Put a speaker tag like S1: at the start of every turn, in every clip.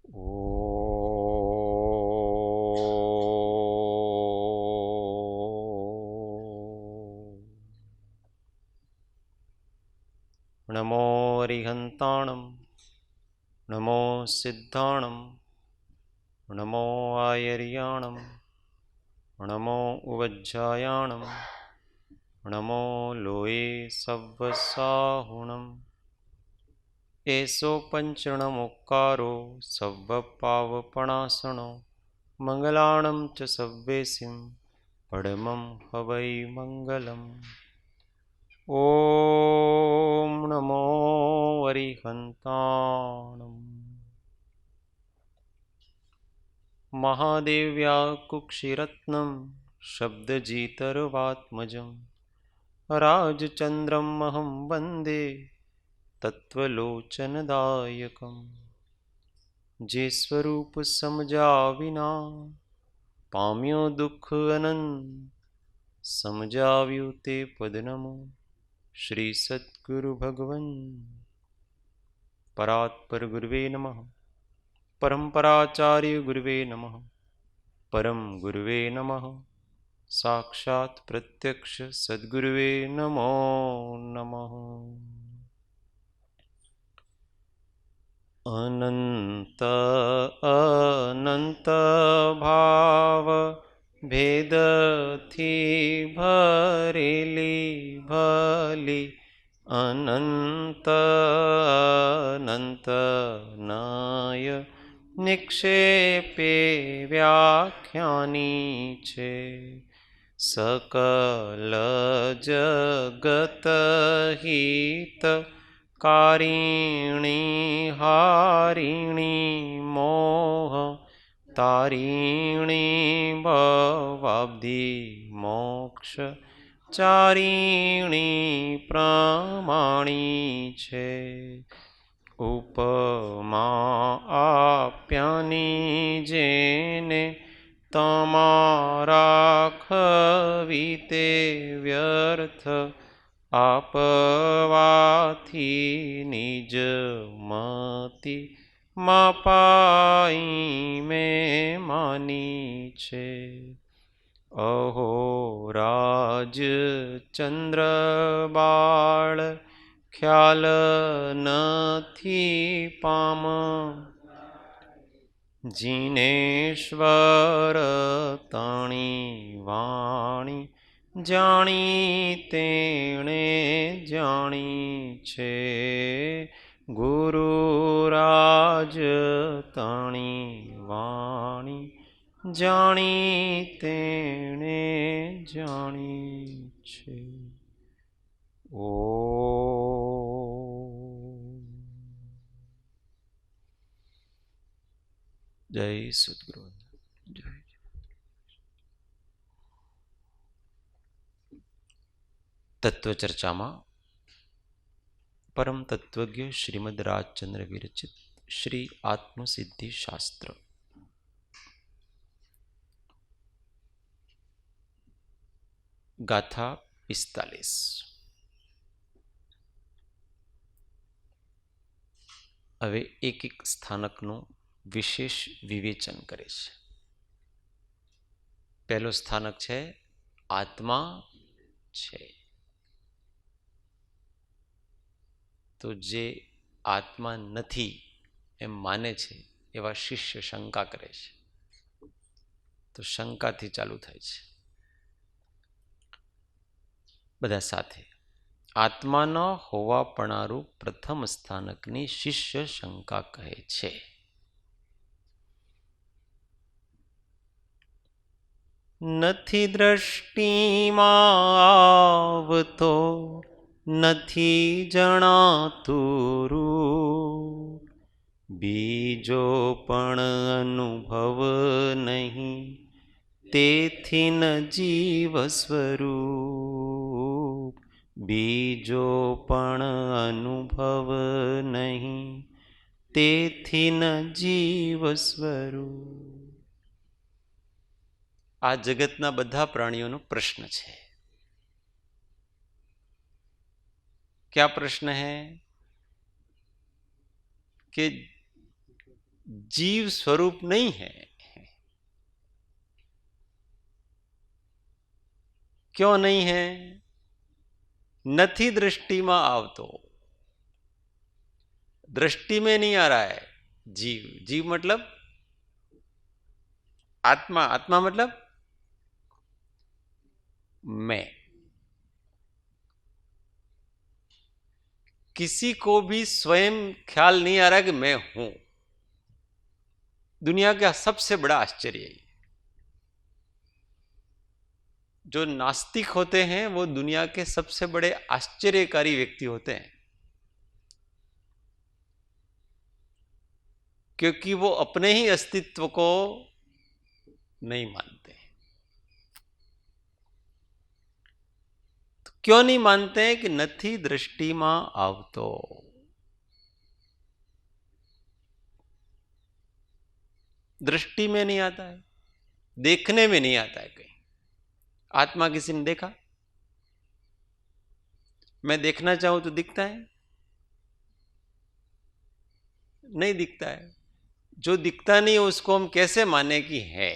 S1: નમો અરિહંતાણમ, નમો સિદ્ધાણમ, નમો આયર્યાણમ, નમો ઉવજ્જાયાણમ, નમો લોયે સવ્વસાહુણમ. એસો પંચણમોક્કારો સવ્વપાવપણાસણો મંગલાણં ચ સવ્વેસિં પડમં હવૈ મંગલમ. ઓમ નમો અરિહંતાણમ. મહાદેવ્યા કુક્ષિરત્નમ શબ્દજીતર્વાત્મજં રાજચંદ્રમહં વંદે તત્વલોચનદાયકમ. જે સ્વરૂપ સમજ્યા વિના પામ્યો દુઃખ અનંત, સમજાવ્યું તે પદનમો શ્રી સદ્ગુરુ ભગવન. પરાત્પર ગુરુવે નમઃ. પરંપરાચાર્ય ગુરુવે નમઃ. પરમ ગુરુવે નમઃ. સાક્ષાત પ્રત્યક્ષ સદ્ગુરુવે નમો નમઃ. અનંત અનંત ભાવ ભેદથી ભરેલી ભલી અનંત અનંત નય નિક્ષેપે વ્યાખ્યાની છે. સકલ જગત હિત કારિણી હારિણી મોહ તારિણી ભવાબ્ધિ મોક્ષ ચારિણી પ્રમાણી છે. ઉપમા આપ્યાની જેને તમારા ખવી તે વ્યર્થ આપવાથી નિજ મતિ માપાઈ મેં માની છે. અહો રાજ ચંદ્ર બાળ ખ્યાલ નથી પામ, જીનેશ્વર તણી વાણી જાણી તેણે જાણી છે. ગુરુ રાજ તણી વાણી જાણી તેણે જાણી છે. ઓ જય સદ્ગુરુ. જય. તત્વચર્ચામાં પરમ તત્વજ્ઞ શ્રીમદ રાજચંદ્ર વિરચિત શ્રી આત્મસિદ્ધિ શાસ્ત્ર ગાથા 45. હવે એક એક સ્થાનકનું વિશેષ વિવેચન કરે છે. પહેલું સ્થાનક છે આત્મા છે. તો જે આત્મા નથી એમ માને છે એવા શિષ્ય શંકા કરે છે. તો શંકાથી ચાલુ થાય છે બધા સાથે. આત્મા ન હોવાપણારૂપ પ્રથમ સ્થાનકની શિષ્ય શંકા કહે છે. નથી દ્રષ્ટિમાં આવતો નથી જણાતું રૂપ, બીજો પણ અનુભવ નહીં તેથી ન જીવ સ્વરૂપ. બીજો પણ અનુભવ નહીં તેથી ન જીવ સ્વરૂપ. આ જગતના બધા પ્રાણીઓનો પ્રશ્ન છે. क्या प्रश्न है कि जीव स्वरूप नहीं है। क्यों नहीं है? નથી दृष्टिમાં આવતો, दृष्टि में नहीं आ रहा है जीव। जीव मतलब आत्मा, आत्मा मतलब मैं। किसी को भी स्वयं ख्याल नहीं आ रहा कि मैं हूं। दुनिया का सबसे बड़ा आश्चर्य है। जो नास्तिक होते हैं वो दुनिया के सबसे बड़े आश्चर्यकारी व्यक्ति होते हैं, क्योंकि वो अपने ही अस्तित्व को नहीं मानते। तो क्यों नहीं मानते हैं? कि નથી दृष्टिમાં આવતો। दृष्टि में नहीं आता है, देखने में नहीं आता है। कहीं आत्मा किसी ने देखा? मैं देखना चाहूं तो दिखता है? नहीं दिखता है। जो दिखता नहीं है उसको हम कैसे माने कि है?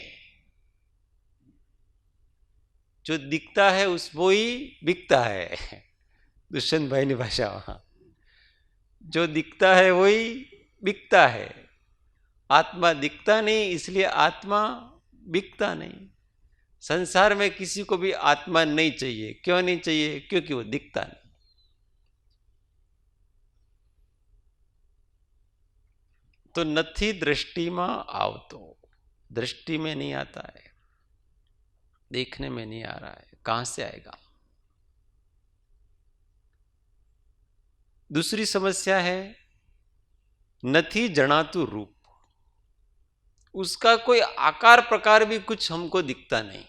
S1: जो दिखता है उस वो ही बिकता है। दुष्यंत भाई ने भाषा, वहां जो दिखता है वही बिकता है। आत्मा दिखता नहीं, इसलिए आत्मा बिकता नहीं। संसार में किसी को भी आत्मा नहीं चाहिए। क्यों नहीं चाहिए? क्योंकि वो दिखता नहीं। तो નથી दृष्टिમાં આવતો, दृष्टि में नहीं आता है, देखने में नहीं आ रहा है, कहां से आएगा? दूसरी समस्या है નથી जनातु रूप। उसका कोई आकार प्रकार भी कुछ हमको दिखता नहीं।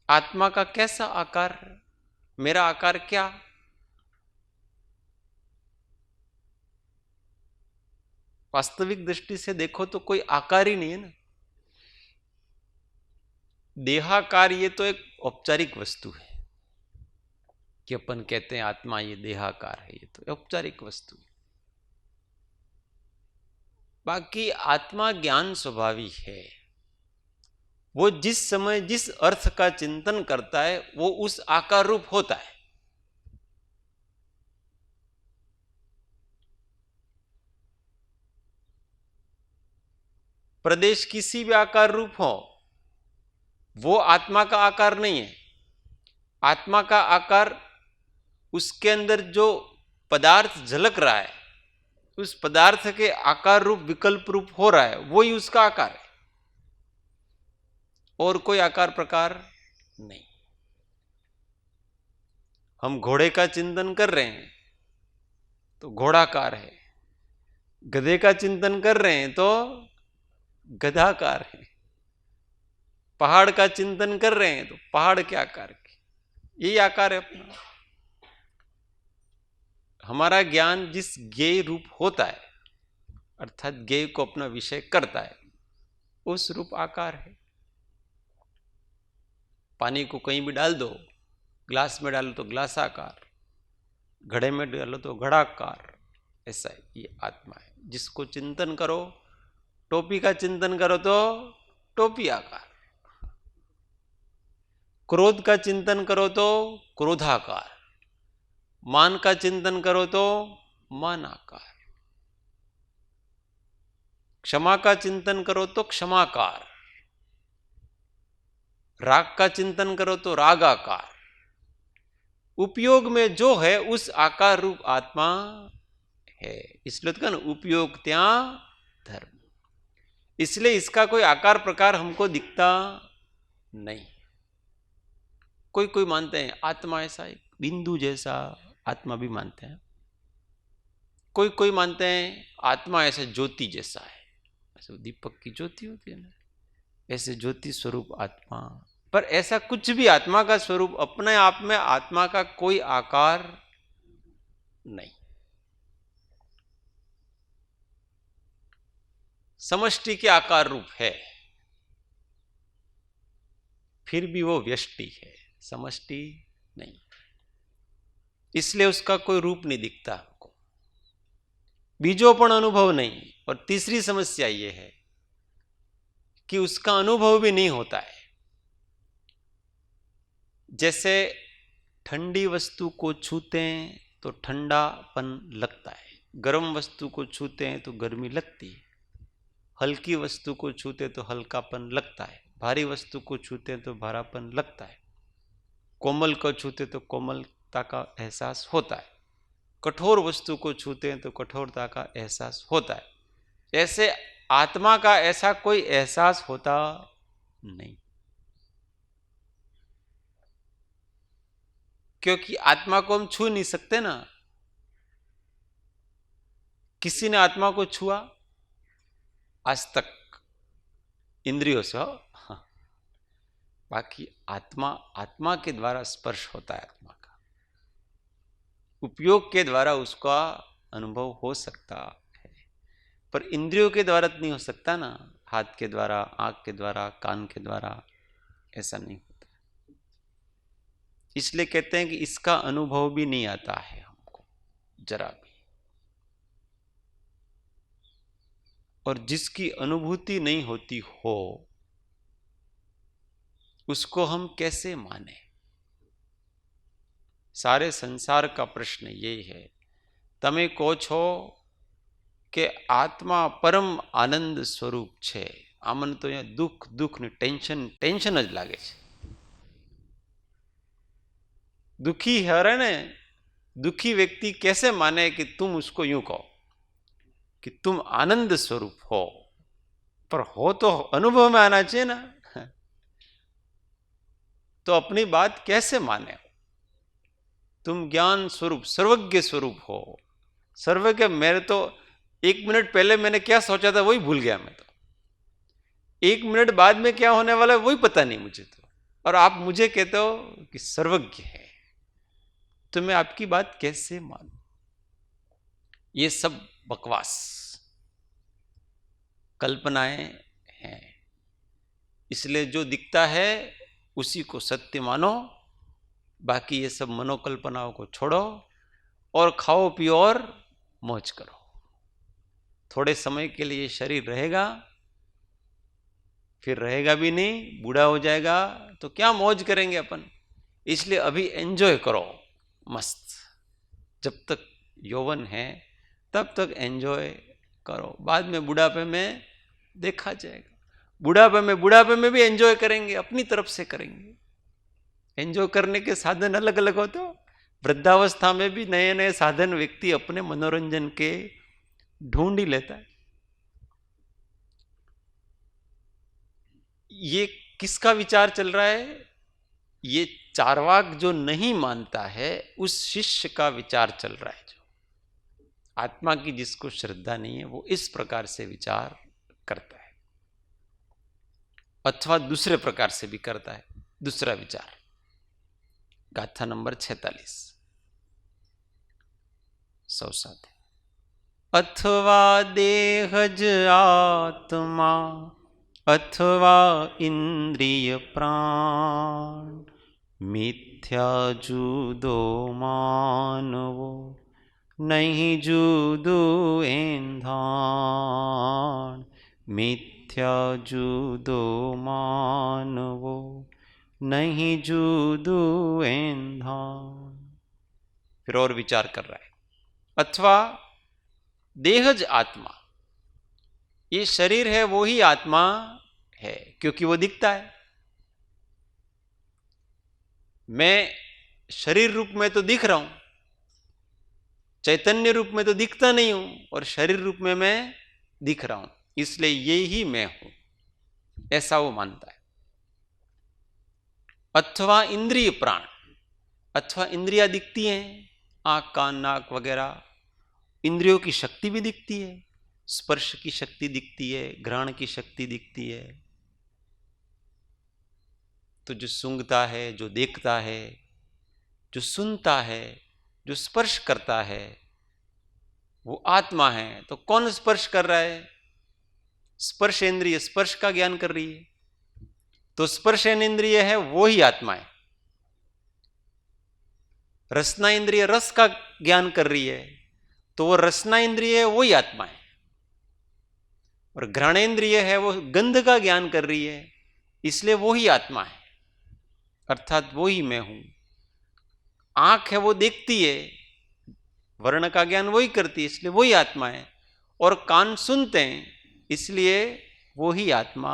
S1: आत्मा का कैसा आकार? मेरा आकार क्या? वास्तविक दृष्टि से देखो तो कोई आकार ही नहीं है ना। देहाकार ये तो एक औपचारिक वस्तु है कि अपन कहते हैं आत्मा ये देहाकार है, ये तो औपचारिक वस्तु है। बाकी आत्मा ज्ञान स्वभावी है। वो जिस समय जिस अर्थ का चिंतन करता है वो उस आकार रूप होता है। प्रदेश किसी भी आकार रूप हो, वो आत्मा का आकार नहीं है। आत्मा का आकार उसके अंदर जो पदार्थ झलक रहा है, उस पदार्थ के आकार रूप विकल्प रूप हो रहा है, वही उसका आकार है, और कोई आकार प्रकार नहीं। हम घोड़े का चिंतन कर रहे हैं तो घोड़ाकार है, गधे का चिंतन कर रहे हैं तो गधाकार है, पहाड़ का चिंतन कर रहे हैं तो पहाड़ के आकार के, यही आकार है अपना। हमारा ज्ञान जिस ज्ञेय रूप होता है, अर्थात ज्ञेय को अपना विषय करता है, उस रूप आकार है। पानी को कहीं भी डाल दो, ग्लास में डालो तो ग्लास आकार, घड़े में डालो तो घड़ाकार, ऐसा है। ये आत्मा है। जिसको चिंतन करो, टोपी का चिंतन करो तो टोपी आकार, क्रोध का चिंतन करो तो क्रोधाकार, मान का चिंतन करो तो मान आकार, क्षमा का चिंतन करो तो क्षमाकार, राग का चिंतन करो तो रागाकार। उपयोग में जो है उस आकार रूप आत्मा है। इसलिए तो कहा ना, उपयोग त्या धर्म। इसलिए इसका कोई आकार प्रकार हमको दिखता नहीं। कोई कोई मानते हैं आत्मा ऐसा एक बिंदु जैसा, आत्मा भी मानते हैं। कोई कोई मानते हैं आत्मा ऐसे ज्योति जैसा है, ऐसे दीपक की ज्योति होती है ना, ऐसे ज्योति स्वरूप आत्मा। पर ऐसा कुछ भी आत्मा का स्वरूप अपने आप में, आत्मा का कोई आकार नहीं। समष्टि के आकार रूप है, फिर भी वो व्यष्टि है, समष्टि नहीं। इसलिए उसका कोई रूप नहीं दिखता हमको। बीजो पण अनुभव नहीं। और तीसरी समस्या ये है कि उसका अनुभव भी नहीं होता है। जैसे ठंडी वस्तु को छूते हैं तो ठंडापन लगता है, गर्म वस्तु को छूते हैं तो गर्मी लगती है, हल्की वस्तु को छूते तो हल्कापन लगता है, भारी वस्तु को छूते हैं तो भारापन लगता है, कोमल को छूते तो कोमलता का एहसास होता है, कठोर वस्तु को छूते हैं तो कठोरता का एहसास होता है। ऐसे आत्मा का ऐसा कोई एहसास होता नहीं, क्योंकि आत्मा को हम छू नहीं सकते ना। किसी ने आत्मा को छुआ आज तक? इंद्रियों से हो, हाँ। बाकी आत्मा के द्वारा स्पर्श होता है, आत्मा का उपयोग के द्वारा उसका अनुभव हो सकता है, पर इंद्रियों के द्वारा तो नहीं हो सकता ना। हाथ के द्वारा, आंख के द्वारा, कान के द्वारा ऐसा नहीं होता। इसलिए कहते हैं कि इसका अनुभव भी नहीं आता है हमको जरा भी। और जिसकी अनुभूति नहीं होती हो उसको हम कैसे माने? सारे संसार का प्रश्न यही है। તમે કહો છો કે આત્મા પરમ આનંદ સ્વરૂપ છે, આમને તો અહીંયા દુઃખ ને ટેન્શન જ લાગે છે। दुखी है रहे ने, दुखी व्यक्ति कैसे माने कि तुम उसको यूं कहो कि तुम आनंद स्वरूप हो, पर हो तो अनुभव में आना चाहिए ना। तो अपनी बात कैसे माने? तुम ज्ञान स्वरूप, सर्वज्ञ स्वरूप हो। सर्वज्ञ, मेरे तो 1 मिनट पहले मैंने क्या सोचा था वही भूल गया मैं तो। 1 मिनट बाद में क्या होने वाला है वही पता नहीं मुझे तो, और आप मुझे कहते हो कि सर्वज्ञ है, तो मैं आपकी बात कैसे मानूं? ये सब बकवास कल्पनाएं हैं। इसलिए जो दिखता है उसी को सत्य मानो, बाकी ये सब मनोकल्पनाओं को छोड़ो और खाओ पियो और मौज करो। थोड़े समय के लिए शरीर रहेगा, फिर रहेगा भी नहीं, बूढ़ा हो जाएगा तो क्या मौज करेंगे अपन। इसलिए अभी एंजॉय करो मस्त। जब तक यौवन है तब तक एंजॉय करो, बाद में बुढ़ापे में देखा जाएगा। बुढ़ापे में भी एंजॉय करेंगे, अपनी तरफ से करेंगे। एंजॉय करने के साधन अलग अलग होते हो। वृद्धावस्था में भी नए नए साधन व्यक्ति अपने मनोरंजन के ढूंढ ही लेता है। ये किसका विचार चल रहा है? ये चार्वाक जो नहीं मानता है उस शिष्य का विचार चल रहा है। जो आत्मा की जिसको श्रद्धा नहीं है वो इस प्रकार से विचार करता है, अथवा दूसरे प्रकार से भी करता है। दूसरा विचार, गाथा नंबर 46 सौ साथ। अथवा देहज आत्मा अथवा इंद्रिय प्राण, मिथ्या जुदो मानवो नहीं जुदो एंधान, मिथ्या जुदो मानवो नहीं जुदो एंधान। फिर और विचार कर रहा है। अथवा देहज आत्मा, ये शरीर है वो ही आत्मा है, क्योंकि वो दिखता है। मैं शरीर रूप में तो दिख रहा हूं, चैतन्य रूप में तो दिखता नहीं हूं, और शरीर रूप में मैं दिख रहा हूं, इसलिए ये ही मैं हूं, ऐसा वो मानता है। अथवा इंद्रिय प्राण, अथवा इंद्रियां दिखती हैं, आंख कान नाक वगैरह, इंद्रियों की शक्ति भी दिखती है। स्पर्श की शक्ति दिखती है, घ्राण की शक्ति दिखती है। तो जो सूंघता है, जो देखता है, जो सुनता है, जो स्पर्श करता है, वो आत्मा है। तो कौन स्पर्श कर रहा है? स्पर्श इंद्रिय स्पर्श का ज्ञान कर रही है, तो स्पर्श इंद्रिय है वो ही आत्मा है। रसना इंद्रिय रस का ज्ञान कर रही है, तो वो रसना इंद्रिय है, वही आत्मा है। और घ्राणेन्द्रिय है, वो गंध का ज्ञान कर रही है, इसलिए वो ही आत्मा है, अर्थात वो ही मैं हूं। आंख है, वो देखती है, वर्ण का ज्ञान वही करती है, इसलिए वही आत्मा है। और कान सुनते हैं, इसलिए वो ही आत्मा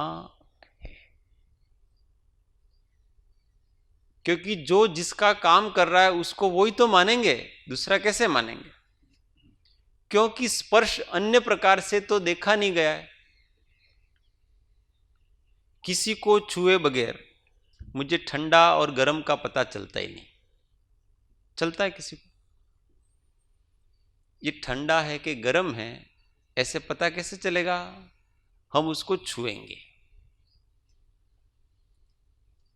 S1: है। क्योंकि जो जिसका काम कर रहा है उसको वही तो मानेंगे, दूसरा कैसे मानेंगे? क्योंकि स्पर्श अन्य प्रकार से तो देखा नहीं गया है। किसी को छुए बगैर मुझे ठंडा और गर्म का पता चलता ही नहीं। चलता है किसी को? ये ठंडा है कि गर्म है ऐसे पता कैसे चलेगा? हम उसको छुएंगे।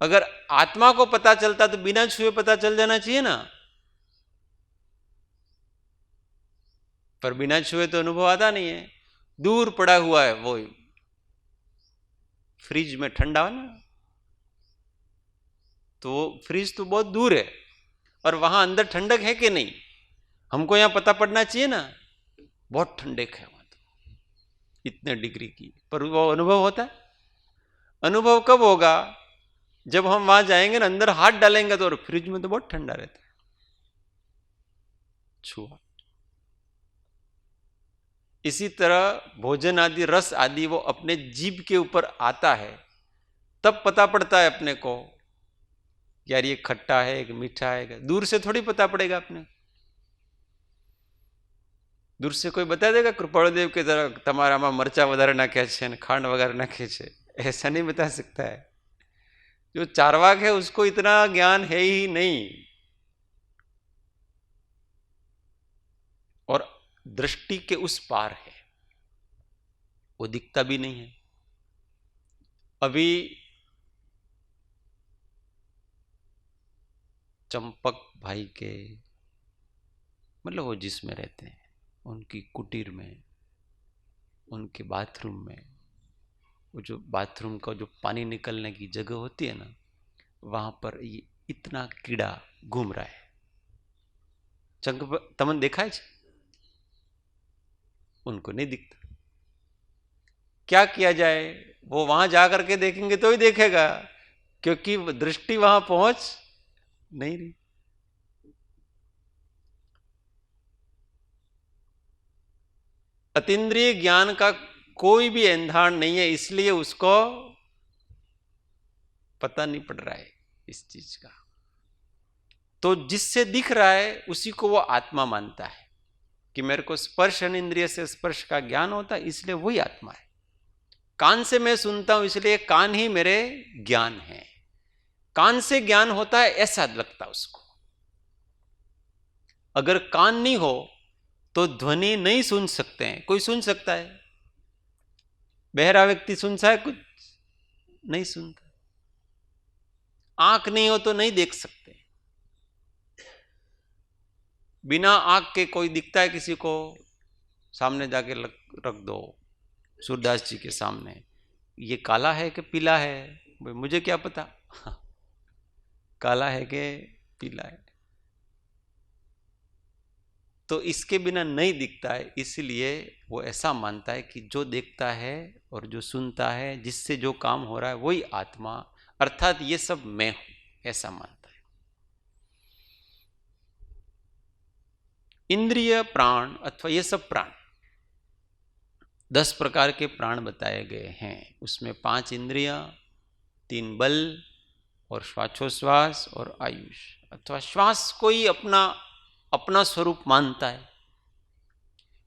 S1: अगर आत्मा को पता चलता तो बिना छुए पता चल जाना चाहिए ना, पर बिना छुए तो अनुभव आता नहीं है। दूर पड़ा हुआ है वो फ्रिज में ठंडा है ना, तो फ्रिज तो बहुत दूर है और वहां अंदर ठंडक है कि नहीं, हमको यहां पता पड़ना चाहिए ना, बहुत ठंडक है वहां तो इतने डिग्री की, पर वो अनुभव होता है। अनुभव कब होगा? जब हम वहां जाएंगे ना, अंदर हाथ डालेंगे तो, और फ्रिज में तो बहुत ठंडा रहता है। छुआ। इसी तरह भोजन आदि रस आदि वो अपने जीभ के ऊपर आता है, तब पता पड़ता है अपने को, यार ये खट्टा है कि मीठा है। दूर से थोड़ी पता पड़ेगा अपने। दूर से कोई बता देगा कृपाणुदेव के तरह તમારા માં મરચા વધારે નાખ્યા છે અને ખાંડ વગર નાખી છે? ऐसा नहीं बता सकता है। जो चार्वाक है उसको इतना ज्ञान है ही नहीं, और दृष्टि के उस पार है, वो दिखता भी नहीं है। अभी चंपक भाई के, मतलब वो जिसमें रहते हैं, उनकी कुटीर में, उनके बाथरूम में, वो जो बाथरूम का जो पानी निकलने की जगह होती है ना, वहां पर ये इतना कीड़ा घूम रहा है। तमन देखा है? उनको नहीं दिखता। क्या किया जाए? वो वहां जाकर के देखेंगे तो ही देखेगा, क्योंकि दृष्टि वहां पहुंच नहीं रही। अतीन्द्रिय ज्ञान का कोई भी एंधाण नहीं है, इसलिए उसको पता नहीं पड़ रहा है इस चीज का। तो जिससे दिख रहा है उसी को वो आत्मा मानता है कि मेरे को स्पर्श इंद्रिय से स्पर्श का ज्ञान होता है, इसलिए वही आत्मा है। कान से मैं सुनता हूं, इसलिए कान ही मेरे ज्ञान है। कान से ज्ञान होता है ऐसा लगता उसको। अगर कान नहीं हो तो ध्वनि नहीं सुन सकते हैं। कोई सुन सकता है? बहरा व्यक्ति सुनता है? कुछ नहीं सुनता। आंख नहीं हो तो नहीं देख सकते। बिना आंख के कोई दिखता है किसी को? सामने जाके रख दो सूरदास जी के सामने, ये काला है कि पीला है? भाई मुझे क्या पता काला है कि पीला है। तो इसके बिना नहीं दिखता है, इसलिए वो ऐसा मानता है कि जो देखता है और जो सुनता है, जिससे जो काम हो रहा है, वही आत्मा, अर्थात ये सब मैं हूं, ऐसा मानता है। इंद्रिय, प्राण अथवा ये सब प्राण, 10 प्रकार के प्राण बताए गए हैं। उसमें 5 इंद्रियां, 3 बल और श्वासोश्वास और आयुष, अथवा श्वास को ही अपना स्वरूप मानता है।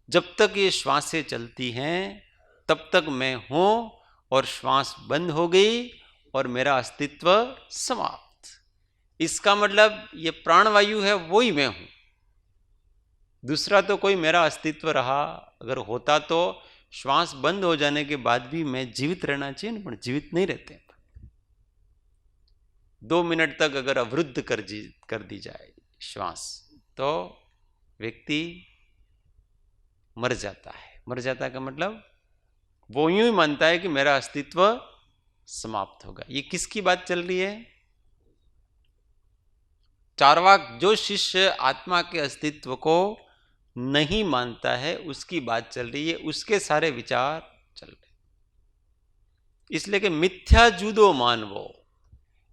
S1: जब तक ये श्वासें चलती हैं तब तक मैं हूं, और श्वास बंद हो गई और मेरा अस्तित्व समाप्त। इसका मतलब ये प्राणवायु है, वो ही मैं हूं, दूसरा तो कोई मेरा अस्तित्व रहा अगर होता तो श्वास बंद हो जाने के बाद भी मैं जीवित रहना चाहिए ना, पर जीवित नहीं रहते। 2 मिनट तक अगर अवरुद्ध कर दी जाए श्वास, तो व्यक्ति मर जाता है। मर जाता का मतलब वो यूं ही मानता है कि मेरा अस्तित्व समाप्त होगा। ये किसकी बात चल रही है? चार्वाक, जो शिष्य आत्मा के अस्तित्व को नहीं मानता है उसकी बात चल रही है, उसके सारे विचार चल रहे, इसलिए कि मिथ्या जुदो मानवो,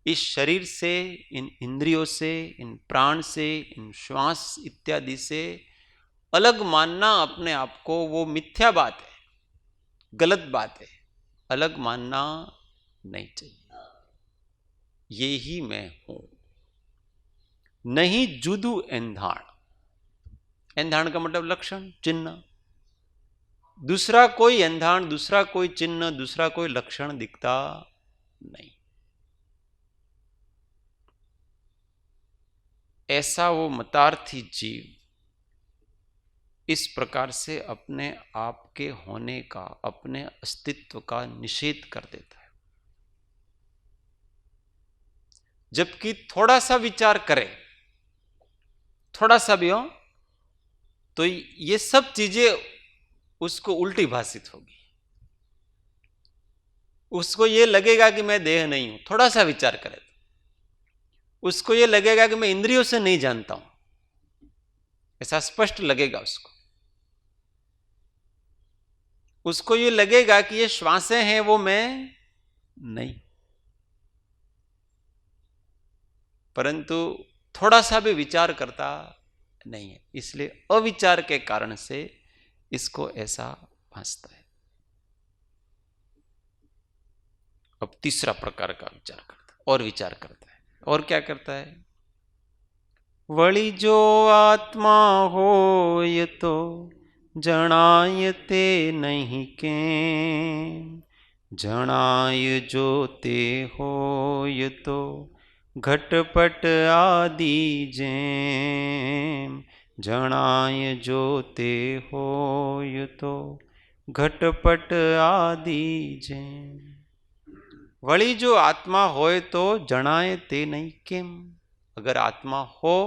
S1: इस शरीर से, इन इंद्रियों से, इन प्राण से, इन श्वास इत्यादि से अलग मानना अपने आप को, वो मिथ्या बात है, गलत बात है, अलग मानना नहीं चाहिए। ये ही मैं हूं, नहीं जुदू एंधाण। एंधाण का मतलब लक्षण, चिन्ह। दूसरा कोई एंधाण, दूसरा कोई चिन्ह, दूसरा कोई लक्षण दिखता नहीं। ऐसा वो मतार्थी जीव इस प्रकार से अपने आप के होने का, अपने अस्तित्व का निषेध कर देता है। जबकि थोड़ा सा विचार करे, थोड़ा सा भी हो, तो ये सब चीजें उसको उल्टी भाषित होगी। उसको ये लगेगा कि मैं देह नहीं हूं, थोड़ा सा विचार करे तो उसको ये लगेगा कि मैं इंद्रियों से नहीं जानता हूं, ऐसा स्पष्ट लगेगा उसको। उसको ये लगेगा कि ये श्वासें हैं, वो मैं नहीं। परंतु थोड़ा सा भी विचार करता नहीं है, इसलिए अविचार के कारण से इसको ऐसा भासता है। अब तीसरा प्रकार का विचार करता है, और विचार करता है, और क्या करता है? वळी जो आत्मा होय तो जणाय ते नहीं के, जणाय जो ते होय तो घटपट आदि जेम, जणाय जो ते होय तो घटपट आदि जेम। वળી जो आत्मा होय तो जणाए ते नहीं केम। अगर आत्मा हो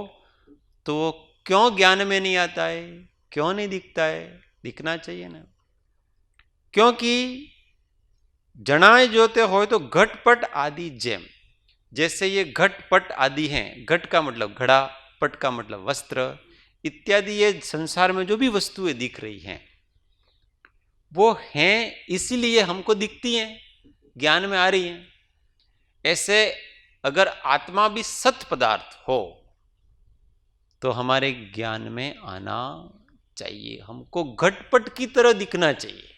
S1: तो वो क्यों ज्ञान में नहीं आता है, क्यों नहीं दिखता है? दिखना चाहिए ना। क्योंकि जणाए जोते हो तो घटपट आदि जेम, जैसे ये घटपट आदि हैं, घट का मतलब घड़ा, पट का मतलब वस्त्र इत्यादि, ये संसार में जो भी वस्तुएं दिख रही हैं वो हैं इसीलिए हमको दिखती हैं, ज्ञान में आ रही हैं। ऐसे अगर आत्मा भी सत पदार्थ हो तो हमारे ज्ञान में आना चाहिए, हमको घटपट की तरह दिखना चाहिए।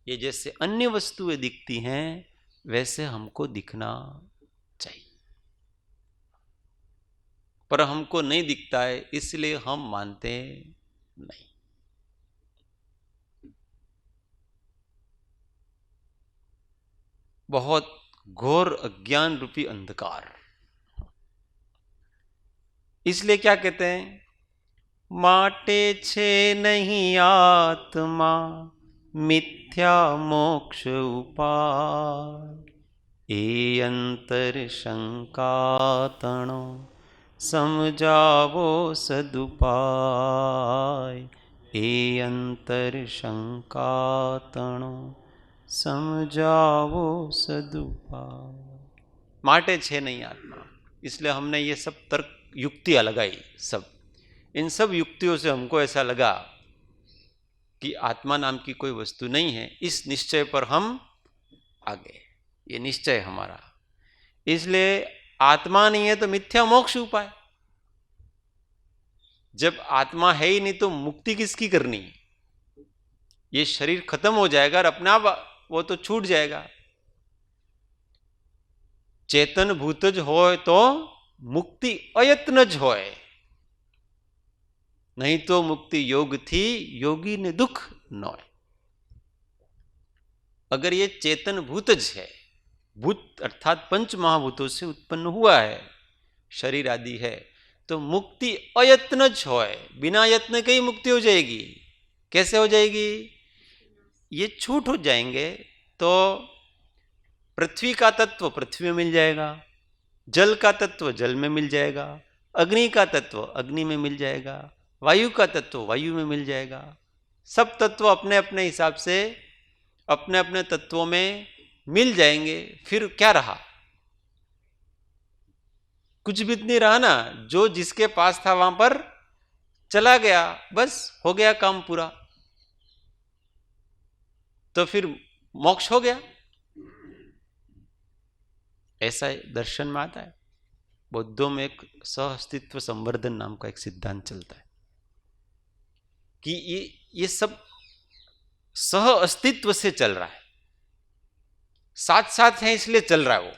S1: ये जैसे अन्य वस्तुएं दिखती हैं वैसे हमको दिखना चाहिए, पर हमको नहीं दिखता है इसलिए हम मानते नहीं। बहुत घोर अज्ञान रूपी अंधकार। इसलिए क्या कहते हैं? माटे छे नहीं आत्मा मिथ्या मोक्ष उपाय, ए अंतर शंका तणो समझावो सदुपाय, ए अंतर शंका तणो समझावो सदुपाय। माटे छे नहीं आत्मा, इसलिए हमने ये सब तर्क युक्तियां लगाई। सब इन सब युक्तियों से हमको ऐसा लगा कि आत्मा नाम की कोई वस्तु नहीं है। इस निश्चय पर हम आ गए, ये निश्चय हमारा। इसलिए आत्मा नहीं है तो मिथ्या मोक्ष उपाय। जब आत्मा है ही नहीं तो मुक्ति किसकी करनी? ये शरीर खत्म हो जाएगा और अपने आप वो तो छूट जाएगा। चेतन भूतज होय तो मुक्ति अयत्नज होय, नहीं तो मुक्ति योग थी योगी ने दुख नोय। अगर ये चेतन भूतज है, भूत अर्थात पंच महाभूतों से उत्पन्न हुआ है, शरीर आदि है, तो मुक्ति अयत्नज होय, बिना यत्न के ही मुक्ति हो जाएगी। कैसे हो जाएगी? ये छूट हो जाएंगे तो पृथ्वी का तत्व पृथ्वी में मिल जाएगा, जल का तत्व जल में मिल जाएगा, अग्नि का तत्व अग्नि में मिल जाएगा, वायु का तत्व वायु में मिल जाएगा। सब तत्व अपने अपने हिसाब से अपने अपने तत्वों में मिल जाएंगे। फिर क्या रहा? कुछ भी नहीं रहा ना। जो जिसके पास था वहां पर चला गया, बस हो गया काम पूरा, तो फिर मोक्ष हो गया। ऐसा दर्शन में आता है। बौद्धों में एक सह अस्तित्व संवर्धन नाम का एक सिद्धांत चलता है कि ये सब सह अस्तित्व से चल रहा है, साथ साथ है इसलिए चल रहा है वो।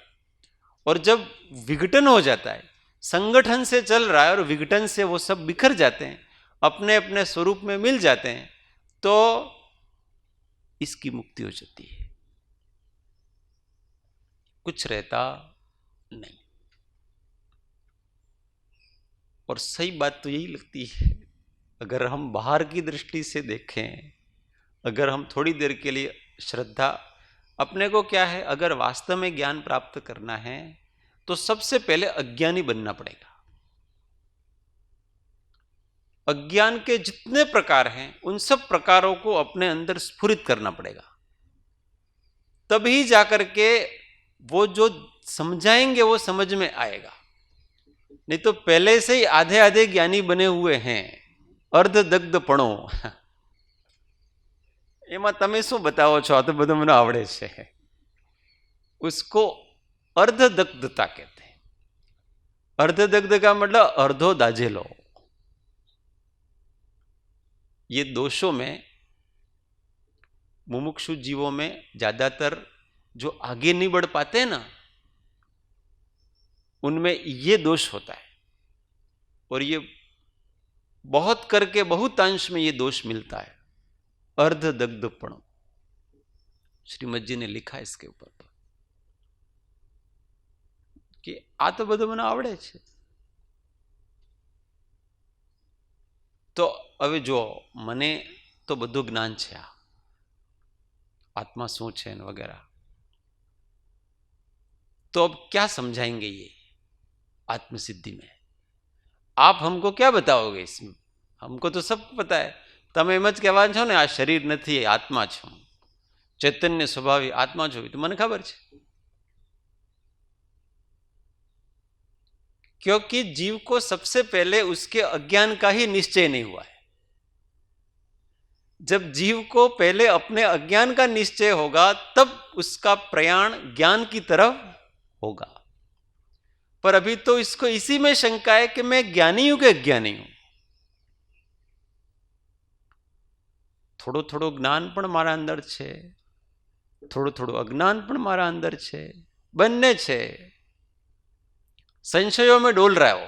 S1: और जब विघटन हो जाता है, संगठन से चल रहा है और विघटन से वो सब बिखर जाते हैं, अपने अपने स्वरूप में मिल जाते हैं, तो इसकी मुक्ति हो जाती है, कुछ रहता नहीं। और सही बात तो यही लगती है, अगर हम बाहर की दृष्टि से देखें, अगर हम थोड़ी देर के लिए श्रद्धा, अपने को क्या है, अगर वास्तव में ज्ञान प्राप्त करना है तो सबसे पहले अज्ञानी बनना पड़ेगा। अज्ञान के जितने प्रकार हैं उन सब प्रकारों को अपने अंदर स्फुरित करना पड़ेगा, तभी जाकर के वो जो समझाएंगे वो समझ में आएगा। नहीं तो पहले से ही आधे आधे ज्ञानी बने हुए हैं, अर्धदग्धपणो। એમાં તમે શું બતાવો છો, આ તો બધું મને આવડે છે, उसको अर्धदग्धता कहते हैं। अर्धदग्ध का मतलब अर्धो दाझेलो। ये दोषों में, मुमुक्षु जीवों में ज्यादातर जो आगे नहीं बढ़ पाते हैं ना, उनमें ये दोष होता है। और ये बहुत करके बहुत अंश में ये दोष मिलता है, अर्धदग्धपण। श्रीमद जी ने लिखा है इसके ऊपर तो कि आ तो બધું મને આવડે છે। તો હવે જો મને તો બધું જ્ઞાન છે, આ आत्मा શું છે वगैरह, तो अब क्या समझाएंगे ये आत्मसिद्धि में? आप हमको क्या बताओगे इसमें? हमको तो सब पता है। તમે એમ જ કહેવા છો ને, આ શરીર નથી, આત્મા છું, ચૈતન્ય સ્વભાવી આત્મા છું, તો મને ખબર છે। क्योंकि जीव को सबसे पहले उसके अज्ञान का ही निश्चय नहीं हुआ है। जब जीव को पहले अपने अज्ञान का निश्चय होगा तब उसका प्रयाण ज्ञान की तरफ होगा। पर अभी तो इसको इसी में शंका है कि मैं ज्ञानी हूं कि अज्ञानी हूं। થોડો થોડો જ્ઞાન પણ મારા અંદર છે, થોડું થોડું અજ્ઞાન પણ મારા અંદર છે, બંને છે। संशयों में डोल रहा हो,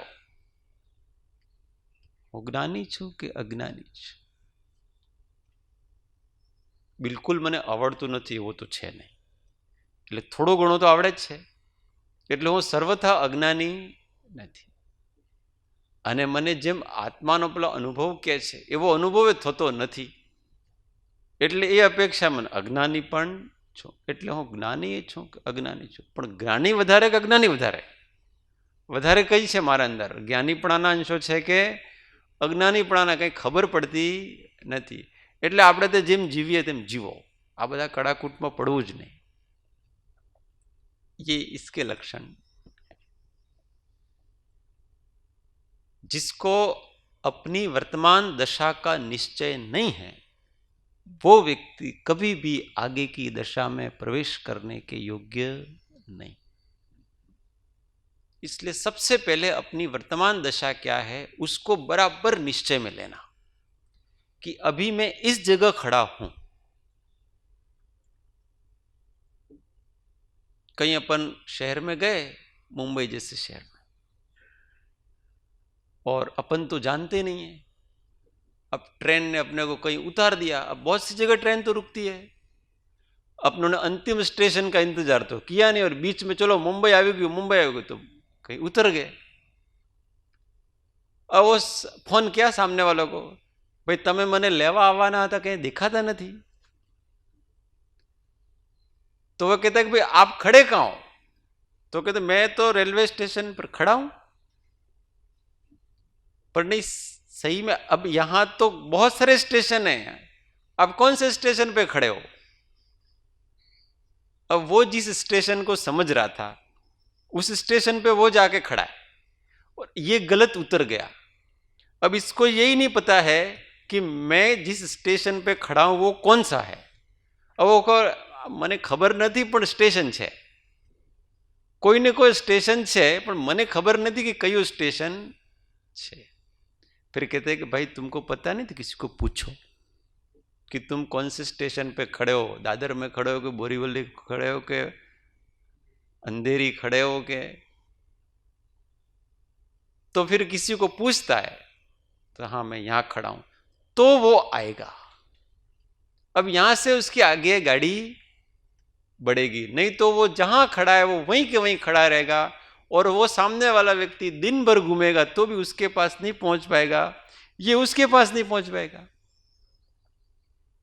S1: હું જ્ઞાની છું કે અજ્ઞાની છું? બિલકુલ મને આવડતું નથી એવું તો છે નહીં, એટલે થોડો ઘણો તો આવડે જ છે, એટલે હું સર્વથા અજ્ઞાની નથી। અને મને જેમ આત્માનો પેલો અનુભવ કહે છે એવો અનુભવ થતો નથી, એટલે એ અપેક્ષા મને અજ્ઞાની પણ છું। એટલે હું જ્ઞાની છું કે અજ્ઞાની છું? પણ જ્ઞાની વધારે કે અજ્ઞાની વધારે? વધારે કઈ છે મારા અંદર? જ્ઞાનીપણાના અંશો છે કે અજ્ઞાનીપણાના? કંઈ ખબર પડતી નથી। એટલે આપણે તો જેમ જીવીએ તેમ જીવો, આ બધા કડાકૂટમાં પડવું જ નહીં। ये इसके लक्षण। जिसको अपनी वर्तमान दशा का निश्चय नहीं है वो व्यक्ति कभी भी आगे की दशा में प्रवेश करने के योग्य नहीं। इसलिए सबसे पहले अपनी वर्तमान दशा क्या है उसको बराबर निश्चय में लेना कि अभी मैं इस जगह खड़ा हूं। कहीं अपन शहर में गए, मुंबई जैसे शहर में, और अपन तो जानते नहीं है, अब ट्रेन ने अपने को कहीं उतार दिया। अब बहुत सी जगह ट्रेन तो रुकती है, अपनों ने अंतिम स्टेशन का इंतजार तो किया नहीं और बीच में चलो मुंबई आ गई, मुंबई आ गई तो कहीं उतर गए। अब वो फोन किया सामने वालों को, भाई तमे मने लेवा आवाना था, कहीं दिखाता नहीं। तो वो कहता है कि भाई आप खड़े कहाँ हो? तो कहते मैं तो रेलवे स्टेशन पर खड़ा हूं। पर नहीं, सही में अब यहां तो बहुत सारे स्टेशन हैं, अब कौन से स्टेशन पे खड़े हो? अब वो जिस स्टेशन को समझ रहा था उस स्टेशन पे वो जाके खड़ा है और ये गलत उतर गया। अब इसको यही नहीं पता है कि मैं जिस स्टेशन पे खड़ा हूं वो कौन सा है। अब वो મને ખબર નથી પણ સ્ટેશન છે, કોઈને કોઈ સ્ટેશન છે પણ મને ખબર નથી कि કયું स्टेशन છે। फिर कहते हैं कि भाई तुमको पता नहीं तो किसी को पूछो कि तुम कौन से स्टेशन पे खड़े हो, दादर में खड़े हो कि बोरीवली खड़े हो के अंधेरी खड़े हो के। तो फिर किसी को पूछता है तो हाँ मैं यहां खड़ा हूं, तो वो आएगा। अब यहां से उसकी आगे गाड़ी बढ़ेगी, नहीं तो वो जहां खड़ा है वो वहीं के वहीं खड़ा रहेगा, और वो सामने वाला व्यक्ति दिन भर घूमेगा तो भी उसके पास नहीं पहुंच पाएगा, ये उसके पास नहीं पहुंच पाएगा,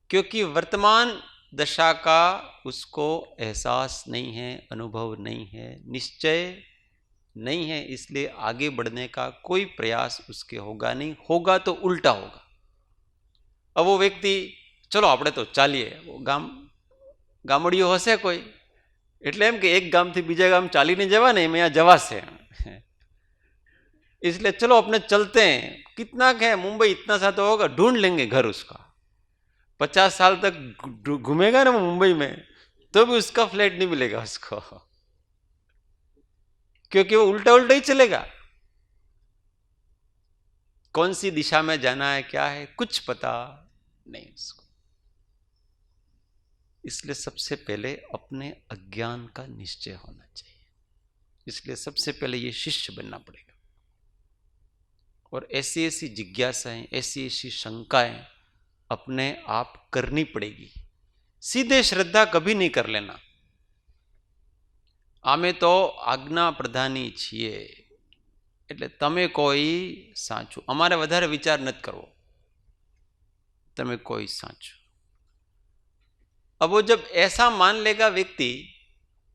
S1: क्योंकि वर्तमान दशा का उसको एहसास नहीं है, अनुभव नहीं है, निश्चय नहीं है, इसलिए आगे बढ़ने का कोई प्रयास उसके होगा नहीं, होगा तो उल्टा होगा। अब वो व्यक्ति चलो આપણે તો ચાલીએ, ગામડીઓ હશે કોઈ એટલે એમ કે એક ગામથી બીજા ગામ ચાલીને જવા ને એમાં જવાશે, इसलिए चलो अपने चलते हैं, कितना है मुंबई इतना सा तो होगा, ढूंढ लेंगे घर उसका। 50 साल तक घूमेगा ना मुंबई में तो भी उसका फ्लैट नहीं मिलेगा उसको, क्योंकि वो उल्टा उल्टा ही चलेगा। कौन सी दिशा में जाना है, क्या है, कुछ पता नहीं उसको। इसलिए सबसे पहले अपने अज्ञान का निश्चय होना चाहिए, इसलिए सबसे पहले ये शिष्य बनना पड़ेगा। और ऐसी ऐसी जिज्ञासाएं, ऐसी ऐसी शंकाएं अपने आप करनी पड़ेगी। सीधे श्रद्धा कभी नहीं कर लेना। आमे तो आज्ञा प्रधानी छीए એટલે તમે કોઈ સાચું, અમારે વધારે વિચાર નથી કરવો, તમે કોઈ સાચું। अब वो जब ऐसा मान लेगा व्यक्ति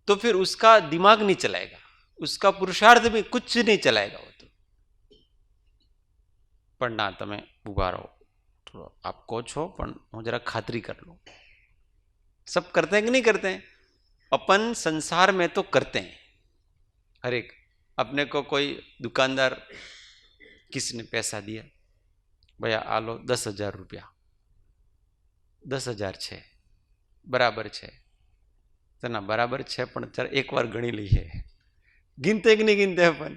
S1: तो फिर उसका दिमाग नहीं चलाएगा, उसका पुरुषार्थ भी कुछ नहीं चलाएगा वो तो। पर ना તમે ઉભા રહો, तो आप को छो पण હું जरा खातरी कर लो। सब करते हैं कि नहीं करते हैं? अपन संसार में तो करते हैं, हर एक। अपने को कोई दुकानदार किसी ने पैसा दिया, भैया आ लो 10,000 रुपया, 10,000 છે, बराबर છે तो ना बराबर છે પણ एक बार गणी लीए, गिनते कि नहीं गिनते अपन।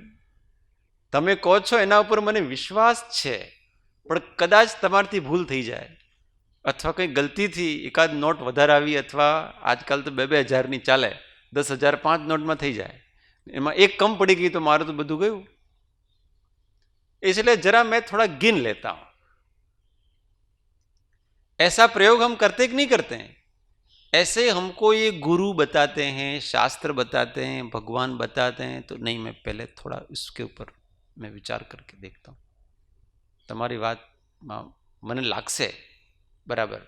S1: તમે કહો છો એના ઉપર મને વિશ્વાસ છે, પણ કદાચ તમારથી ભૂલ થઈ જાય, અથવા કંઈ ગલતીથી એકાદ નોટ વધારે આવી, અથવા આજકાલ તો 2,000ની ચાલે, 10,000 5 નોટમાં થઈ જાય, એમાં એક कम पड़ी गई तो मारो तो બધું ગયું। इसलिए जरा मैं थोड़ा गिन लेता हूं। ऐसा प्रयोग हम करते कि नहीं करते हैं? ऐसे हमको ये गुरु बताते हैं, शास्त्र बताते हैं, भगवान बताते हैं, तो नहीं मैं पहले थोड़ा इसके ऊपर मैं विचार करके देखता हूं। તમારી વાત મને લાગશે બરાબર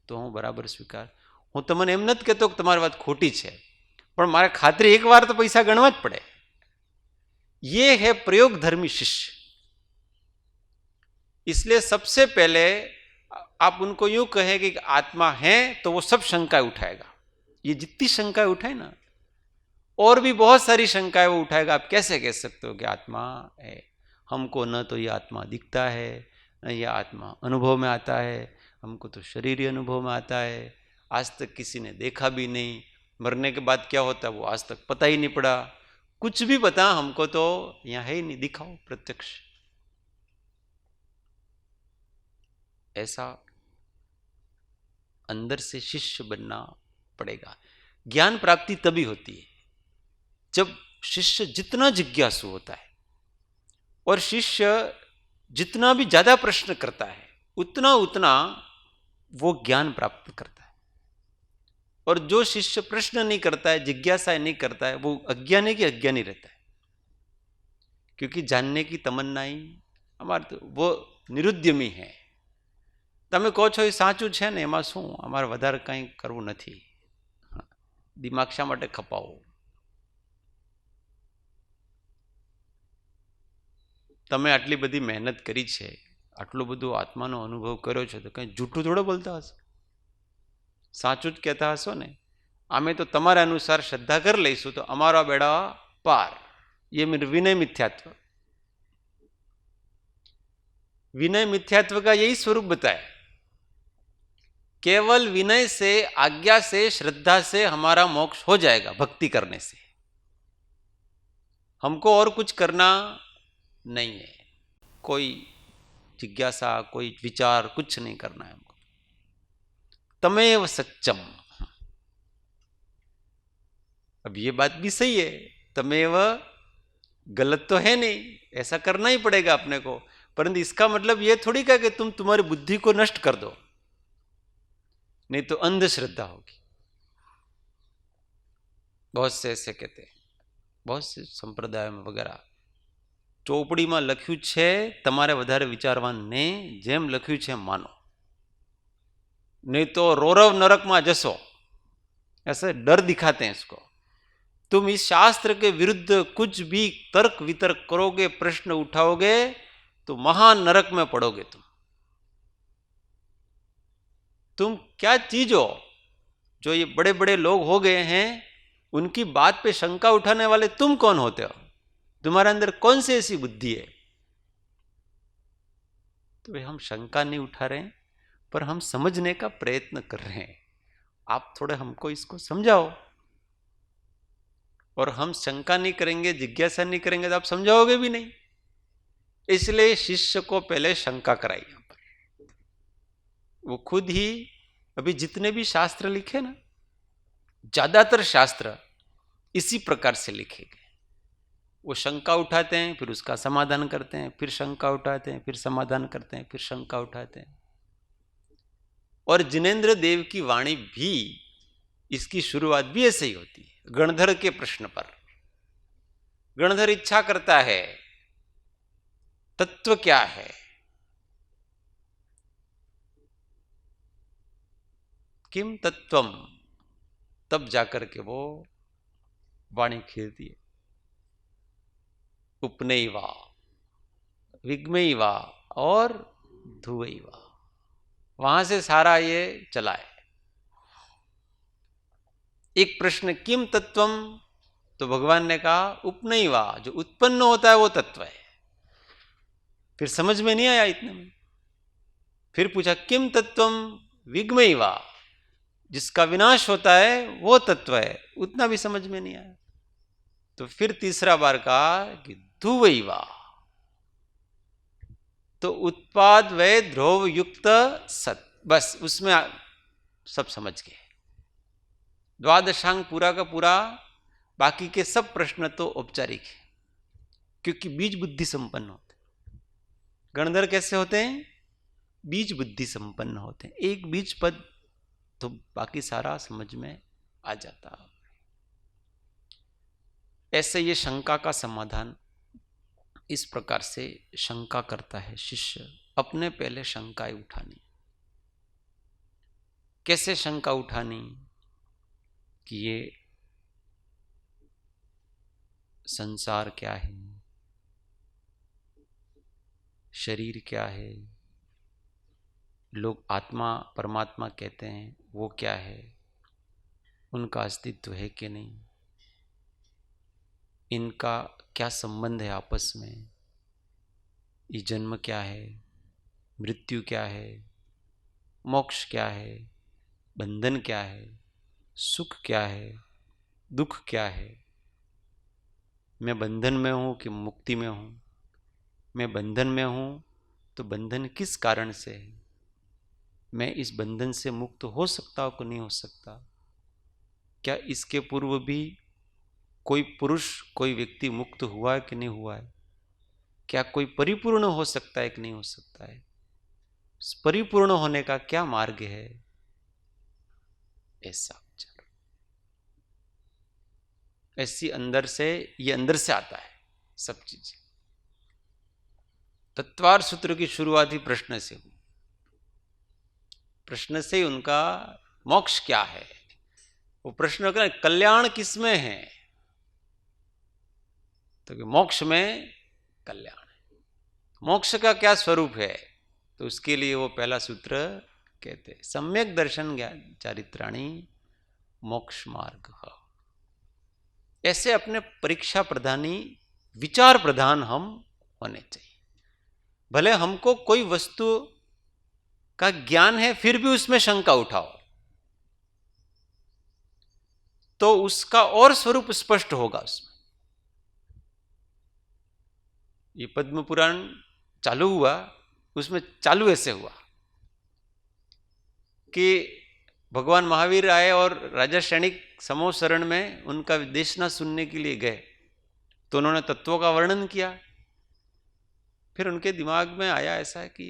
S1: તો હું બરાબર સ્વીકાર। હું તમને એમ નથી કહેતો કે તમારી વાત ખોટી છે, પણ મારે ખાતરી એક વાર તો પૈસા ગણવા જ પડે। ये है प्रयोग धर्मी शिष्य। इसलिए सबसे पहले आप उनको यूं कहें कि आत्मा है तो वो सब शंकाएं उठाएगा। ये जितनी शंकाएं उठाए ना, और भी बहुत सारी शंकाएं वो उठाएगा। आप कैसे कह सकते हो कि आत्मा है? हमको न तो ये आत्मा दिखता है, न ये आत्मा अनुभव में आता है, हमको तो शरीर ही अनुभव में आता है, आज तक किसी ने देखा भी नहीं, मरने के बाद क्या होता है वो आज तक पता ही नहीं पड़ा, कुछ भी पता हमको तो यहाँ है ही नहीं, दिखाओ प्रत्यक्ष। ऐसा अंदर से शिष्य बनना पड़ेगा। ज्ञान प्राप्ति तभी होती है जब शिष्य जितना जिज्ञासु होता है, और शिष्य जितना भी ज्यादा प्रश्न करता है उतना उतना वो ज्ञान प्राप्त करता है। और जो शिष्य प्रश्न नहीं करता है, जिज्ञासा नहीं करता है, वो अज्ञानी की अज्ञानी रहता है, क्योंकि जानने की तमन्नाई हमारे तो वो निरुद्यमी है। તમે કહો છો એ સાચું છે ને, એમાં શું અમારે વધારે કંઈ કરવું નથી, દિમાગ શા માટે ખપાવો? તમે આટલી બધી મહેનત કરી છે, આટલું બધું આત્માનો અનુભવ કર્યો છે, તો કંઈ જૂઠું થોડો બોલતા હશો, સાચું જ કહેતા હશો ને। અમે તો તમારા અનુસાર શ્રદ્ધા કરી લઈશું તો અમારા બેડા પાર, ये विनय मिथ्यात्व। विनय मिथ्यात्व का यही स्वरूप बताया। केवल विनय से, आज्ञा से, श्रद्धा से हमारा मोक्ष हो जाएगा, भक्ति करने से। हमको और कुछ करना नहीं है, कोई जिज्ञासा, कोई विचार, कुछ नहीं करना है हमको। तमेव सच्चम। अब ये बात भी सही है, तमेव गलत तो है नहीं, ऐसा करना ही पड़ेगा अपने को। परंतु इसका मतलब ये थोड़ी का कि तुम तुम्हारी बुद्धि को नष्ट कर दो, नहीं तो अंधश्रद्धा होगी। बहुत से ऐसे कहते हैं, बहुत से संप्रदाय में वगैरह ચોપડીમાં લખ્યું છે તમારે વધારે વિચારવાન ને જેમ લખ્યું છે માનો, नहीं तो रोरव नरक में जसो, ऐसे डर दिखाते हैं इसको। तुम इस शास्त्र के विरुद्ध कुछ भी तर्क वितर्क करोगे, प्रश्न उठाओगे तो महान नरक में पड़ोगे। तुम क्या चीज हो? जो ये बड़े बड़े लोग हो गए हैं, उनकी बात पे शंका उठाने वाले तुम कौन होते हो? तुम्हारे अंदर कौन सी ऐसी बुद्धि है? तो भाई हम शंका नहीं उठा रहे हैं, पर हम समझने का प्रयत्न कर रहे हैं। आप थोड़े हमको इसको समझाओ। और हम शंका नहीं करेंगे, जिज्ञासा नहीं करेंगे तो आप समझाओगे भी नहीं। इसलिए शिष्य को पहले शंका कराई। यहां पर वो खुद ही, अभी जितने भी शास्त्र लिखे ना, ज्यादातर शास्त्र इसी प्रकार से लिखे गए। वो शंका उठाते हैं, फिर उसका समाधान करते हैं, फिर शंका उठाते हैं, फिर समाधान करते हैं, फिर शंका उठाते हैं। और जिनेन्द्र देव की वाणी भी, इसकी शुरुआत भी ऐसे ही होती है। गणधर के प्रश्न पर गणधर इच्छा करता है तत्व क्या है, किम तत्वम, तब जाकर के वो वाणी खीरती है। उपनयवा, विग्मयवा और धुवैवा, वहां से सारा ये चला है। एक प्रश्न किम तत्वम, तो भगवान ने कहा उपनयवा, जो उत्पन्न होता है वो तत्व है। फिर समझ में नहीं आया इतने में। फिर पूछा किम तत्वम विग्मयवा, जिसका विनाश होता है वो तत्व है, उतना भी समझ में नहीं आया। तो फिर तीसरा बार कहा कि धुवैवा, तो उत्पाद व ध्रुव युक्त सत, बस उसमें सब समझ गए। द्वादशांग पूरा का पूरा, बाकी के सब प्रश्न तो औपचारिक है, क्योंकि बीज बुद्धि संपन्न होते। गणधर कैसे होते हैं? बीज बुद्धि संपन्न होते हैं। एक बीज पद तो बाकी सारा समझ में आ जाता। ऐसे ये शंका का समाधान इस प्रकार से शंका करता है शिष्य। अपने पहले शंकाएं उठानी। कैसे शंका उठानी? कि ये संसार क्या है, शरीर क्या है, लोग आत्मा परमात्मा कहते हैं, वो क्या है, उनका अस्तित्व है कि नहीं, इनका क्या संबंध है आपस में, ये जन्म क्या है, मृत्यु क्या है, मोक्ष क्या है, बंधन क्या है, सुख क्या है, दुख क्या है, मैं बंधन में हूं कि मुक्ति में हूं, मैं बंधन में हूं तो बंधन किस कारण से है, मैं इस बंधन से मुक्त हो सकता हूं कि नहीं हो सकता, क्या इसके पूर्व भी कोई पुरुष, कोई व्यक्ति मुक्त हुआ है कि नहीं हुआ है, क्या कोई परिपूर्ण हो सकता है कि नहीं हो सकता है, परिपूर्ण होने का क्या मार्ग है, ऐसा विचार। ऐसी अंदर से, ये अंदर से आता है सब चीजें। तत्वार सूत्र की शुरुआत ही प्रश्न से हुई। प्रश्न से ही उनका मोक्ष क्या है, वो प्रश्न का कल्याण किसमें है, तो कि मोक्ष में कल्याण है। मोक्ष का क्या स्वरूप है, तो उसके लिए वो पहला सूत्र कहते हैं सम्यक दर्शन ज्ञान चारित्राणी मोक्ष मार्ग। ऐसे अपने परीक्षा प्रधानी, विचार प्रधान हम होने चाहिए। भले हमको कोई वस्तु का ज्ञान है फिर भी उसमें शंका उठाओ तो उसका और स्वरूप स्पष्ट होगा उसमें। ये पद्म पुराण चालू हुआ, उसमें चालू ऐसे हुआ कि भगवान महावीर आए और राजा सैनिक समूह शरण में उनका देशना सुनने के लिए गए, तो उन्होंने तत्वों का वर्णन किया। फिर उनके दिमाग में आया ऐसा कि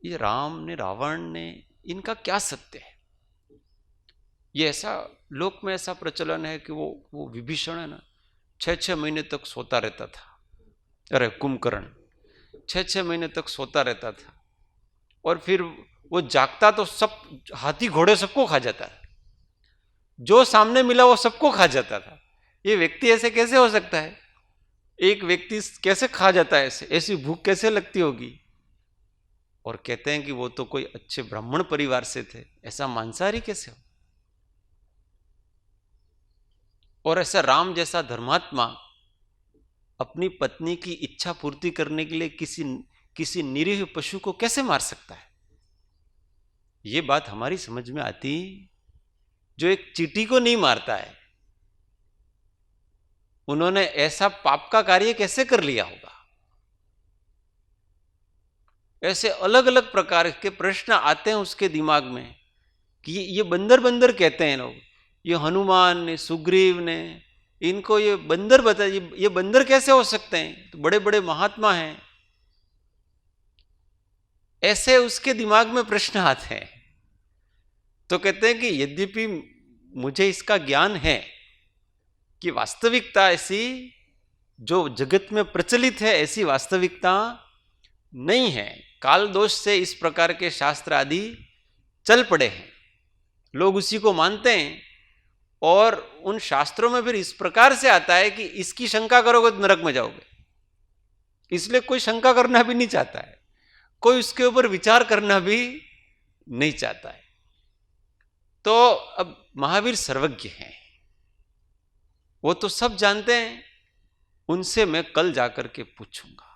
S1: ये राम ने, रावण ने, इनका क्या सत्य है। ये ऐसा लोक में ऐसा प्रचलन है कि वो विभीषण है ना, 6-6 महीने तक सोता रहता था। अरे कुंभकर्ण 6-6 महीने तक सोता रहता था और फिर वो जागता तो सब हाथी घोड़े सबको खा जाता है, जो सामने मिला वो सबको खा जाता था। ये व्यक्ति ऐसे कैसे हो सकता है, एक व्यक्ति कैसे खा जाता है, ऐसी भूख कैसे लगती होगी। और कहते हैं कि वो तो कोई अच्छे ब्राह्मण परिवार से थे, ऐसा मांसाहारी कैसे हो। और ऐसा राम जैसा धर्मात्मा अपनी पत्नी की इच्छा पूर्ति करने के लिए किसी निरीह पशु को कैसे मार सकता है। ये बात हमारी समझ में आती, जो एक चींटी को नहीं मारता है, उन्होंने ऐसा पाप का कार्य कैसे कर लिया होगा। ऐसे अलग अलग प्रकार के प्रश्न आते हैं उसके दिमाग में कि ये बंदर बंदर कहते हैं लोग, ये हनुमान ने, सुग्रीव ने, इनको ये बंदर बता, ये बंदर कैसे हो सकते हैं, तो बड़े बड़े महात्मा हैं। ऐसे उसके दिमाग में प्रश्न आते हैं। तो कहते हैं कि यद्यपि मुझे इसका ज्ञान है कि वास्तविकता ऐसी जो जगत में प्रचलित है ऐसी वास्तविकता नहीं है, काल दोष से इस प्रकार के शास्त्र आदि चल पड़े हैं, लोग उसी को मानते हैं। और उन शास्त्रों में फिर इस प्रकार से आता है कि इसकी शंका करोगे तो नरक में जाओगे, इसलिए कोई शंका करना भी नहीं चाहता है, कोई उसके ऊपर विचार करना भी नहीं चाहता है। तो अब महावीर सर्वज्ञ हैं, वो तो सब जानते हैं, उनसे मैं कल जाकर के पूछूंगा।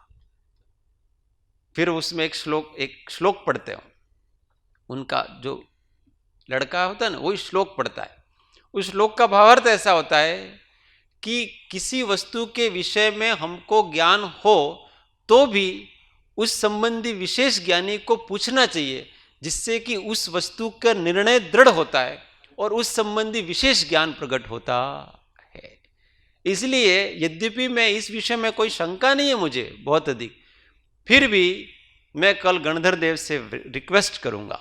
S1: फिर उसमें एक श्लोक पढ़ते हो, उनका जो लड़का होता है ना वही श्लोक पढ़ता है। उस श्लोक का भावार्थ ऐसा होता है कि किसी वस्तु के विषय में हमको ज्ञान हो तो भी उस संबंधी विशेष ज्ञानी को पूछना चाहिए, जिससे कि उस वस्तु का निर्णय दृढ़ होता है और उस संबंधी विशेष ज्ञान प्रकट होता है। इसलिए यद्यपि मैं इस विषय में कोई शंका नहीं है मुझे बहुत अधिक, फिर भी मैं कल गणधर देव से रिक्वेस्ट करूंगा,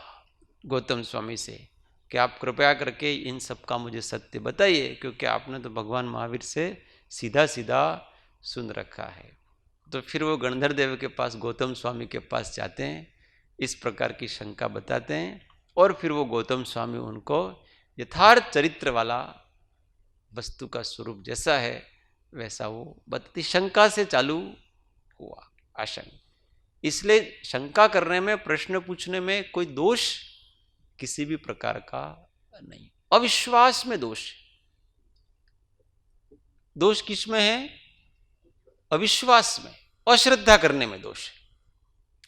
S1: गौतम स्वामी से, कि आप कृपया करके इन सब का मुझे सत्य बताइए, क्योंकि आपने तो भगवान महावीर से सीधा सीधा सुन रखा है। तो फिर वो गणधर देव के पास, गौतम स्वामी के पास जाते हैं, इस प्रकार की शंका बताते हैं, और फिर वो गौतम स्वामी उनको यथार्थ चरित्र वाला वस्तु का स्वरूप जैसा है वैसा वो बताती। शंका से चालू हुआ आशंका, इसलिए शंका करने में, प्रश्न पूछने में कोई दोष किसी भी प्रकार का नहीं। अविश्वास में दोष है। दोष किस में है? अविश्वास में, अश्रद्धा करने में दोष है।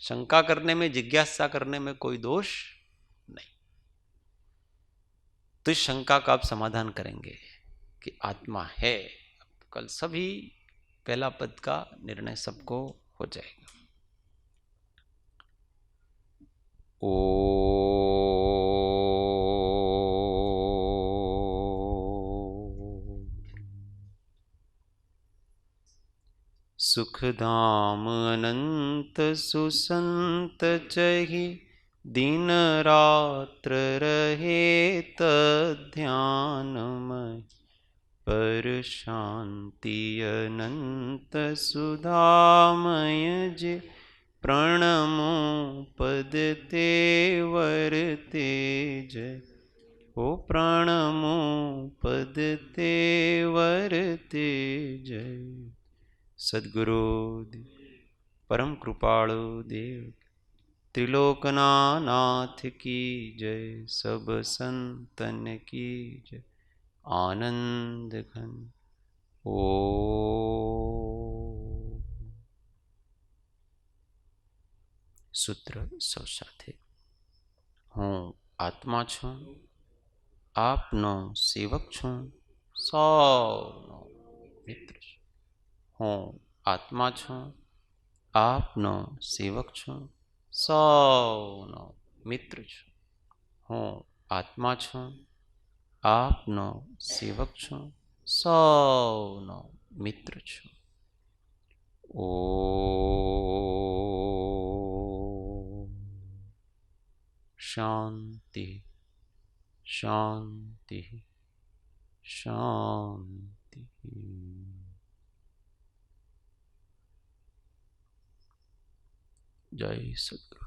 S1: शंका करने में, जिज्ञासा करने में कोई दोष नहीं। तो इस शंका का आप समाधान करेंगे कि आत्मा है। कल सभी पहला पद का निर्णय सबको हो जाएगा। ओ सुखधाम अनंत सुसंत चहि, दिन रात्र रहे तध्यानमय, पर शांति अनंत सुधामय जे, प्रणमो पद तेवर तेजय। ओ प्रणमो पद तेवर तेजय। सद्गुरु परम कृपाळु देव, त्रिलोकनाथ की जय, सब संतन की जय। आनंद घन ओ સૂત્ર સૌ સાથે. હું આત્મા છું, આપનો સેવક છું, સૌનો મિત્ર છું. હું આત્મા છું, આપનો સેવક છું, સૌનો મિત્ર છું. હું આત્મા છું, આપનો સેવક છું, સૌનો મિત્ર છું. ઓ શાંતિ શાંતિ શાંતિ. જય સદગુરુ.